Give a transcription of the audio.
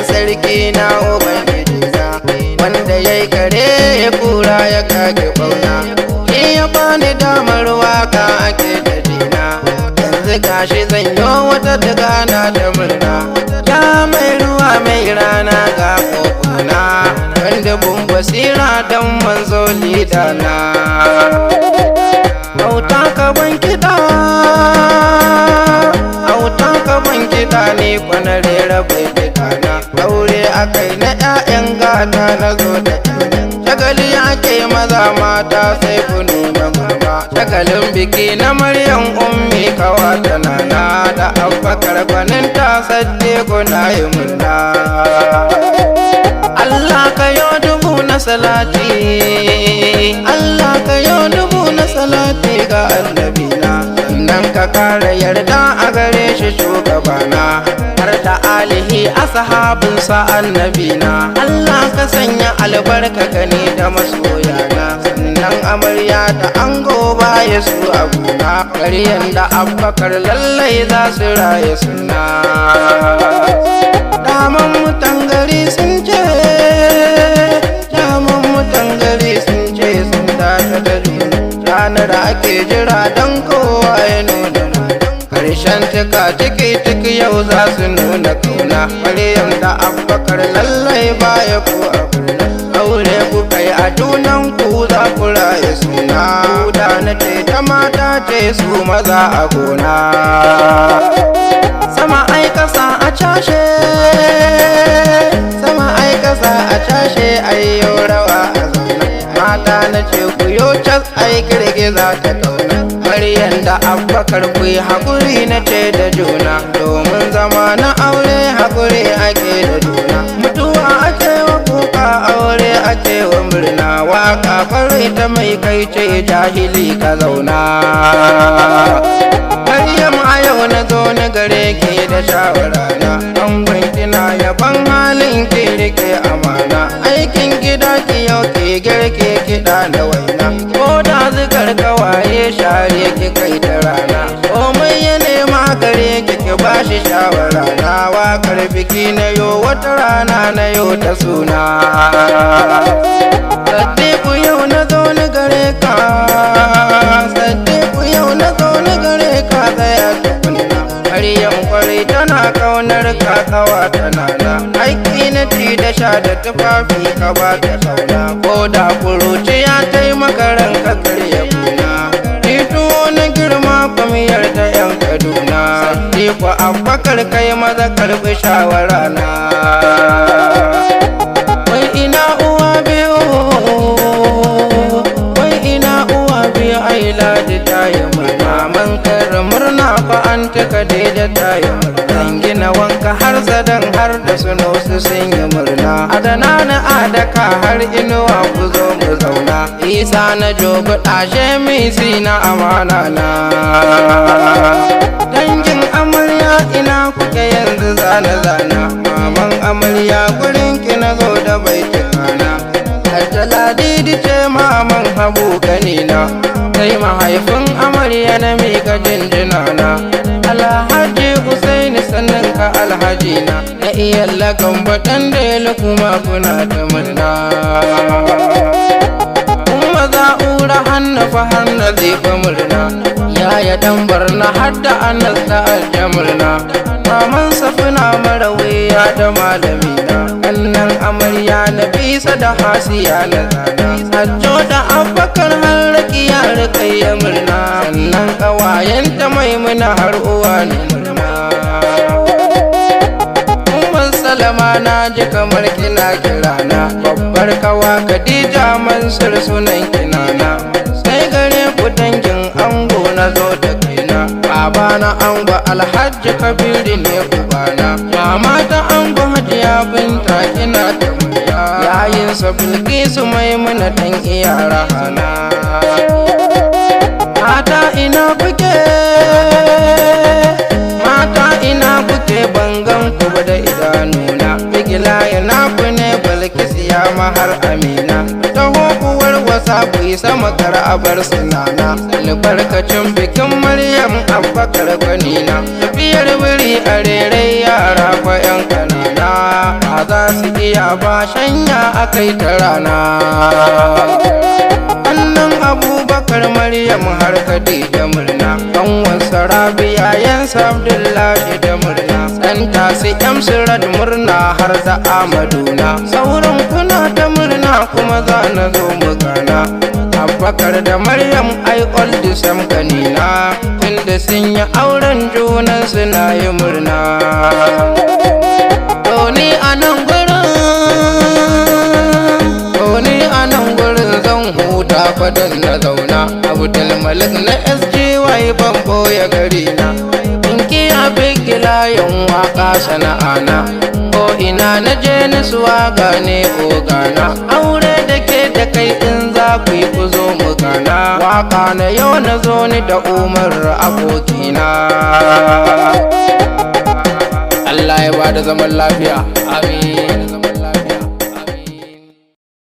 sarki na ubangijina wanda yayi kare ya kura ya kage bauna shi ya bani damar waka ake da dina yanzu gashi zan yi wata dagana da murna ya mai ruwa mai rana ga kokona wanda bun basira dan manzo lidana auta ka ban kiɗa ne kwanar rera bai kitana aure akai na 'ya'yan gata na zo da shagali ake maza mata sai ku nuna gaba shagalin biki na maryam ummi kawata nana da abbakar gwaninta sadde kuna yi murna Allah ka yo dubu na salati Allah ka yo dubu na salati ga annabina nan ka kara yarda a gare shi shugabana har da alihi ashabinsa annabina Allah ka sanya albarka gani da masoyana sannan amarya da ango baya su a gona ƙaryan da abbakar lallai za su raye suna daman mutan gari sun ce sun dace da juna ranar ake jira don kowa ya nuna karshen tuka tiki yau za su nuna kauna maryam da abbakar lallai baya ku a kurna aure ku kai a junan ku za ku raye suna da na ce ta mata ce su maza a gona sama ai kasa a cashe sama ai kasa a cashe ayyo rawa a zauna mata na ce ku yo cas ai girgiza ta kauna maryam da abbakar ku yi haƙuri na ce da juna domin zama na aure haƙuri ake da juna mutuwa ake wa kuka aure ake wa murna waka farai ta mai kai ce jahili ka zauna maryam a yau na zo na gare ki da shawara na an kina yaban halin ki rike amana aikin gida ki yau ki girke kiɗa da waina ko da zikar kawaye share ki kai da rana komai ya nema gare ki bashi shawara na wakar biki na yo wata rana na yo ta suna Sadiku yau na zo ni gare ka Sadiku yau na zo ni gare ka tsaya tukunna Maryam kwarai tana kaunar ka kawa tana na aiki na ci da sha da tufafi ka ba ta sauna ko da kuruci ya taimaka ranka karya kuna tito na girma kwamiyar ta yan kaduna Sadiku abbakar kai maza karbi shawara na wai ina uwa biyu ai ladi ta yi murna man kar murna fa an taka da ta yi murna gina wanka har sadan har da suno su sun yi murna adana na adaka har inuwa ku zo mu zauna isa na jogo dashe misi na amana na dangin amarya ina kuke yanzu zana maman amarya gurin ki na zo da baitikana Ladidi ce maman habu ganina sai mahaifin amarya na mika jinjina na Alhaji Usaini sannan ka alhaji na iya lagan baɗan da kuma kuna ta murna kuma za'ura hannu fa hannu zai fa murna yaya dan barna hadda annas ta aljamurna maman safina marawiya da malamina kannan amarya na bisa da hasiya na zana hajjo da abbakar har rakiya rikayya murna sannan kawayenta maimuna har uwa ne murna umar salama na ji kamar kina kirana babbar kawa khadija mansur sunan kinana sai gare ku dangin ango na zo da kaina baba na ango alhaji kabiru ne ubana mama ta ango hajiya binta kina ta murya yayin sa bilkisu maimuna dan iya rahana Maryama har Amina taho uwar wasa ku yi sama kar a bar sunana albarkacin bikin Maryam Abubakar gwanina tafiyar biri a rere yara fa yan kanana ba za su iya ba shanya akai ta rana annan Abubakar Maryam har Khadija murna kanwan Rabi'a yansa Abdullahi da murna dan tasi Amsirad murna har da Amaduna sauran kuna ta murna kuma za na zo mu gana Abubakar da Maryam ai all the same kanina tunda sun yi auren junan suna yi murna to ni anan gurin zan huta fadan na zauna Abdul Malik na SGY bambo ya gari na inki abin gilayen waka sana'ana ko ina na je na suwaga ne ogana aure da ke da kai in za ku yi ku zo mu gana waka na yau na zo ni da Umar abokina Allah ya bada zaman lafiya amin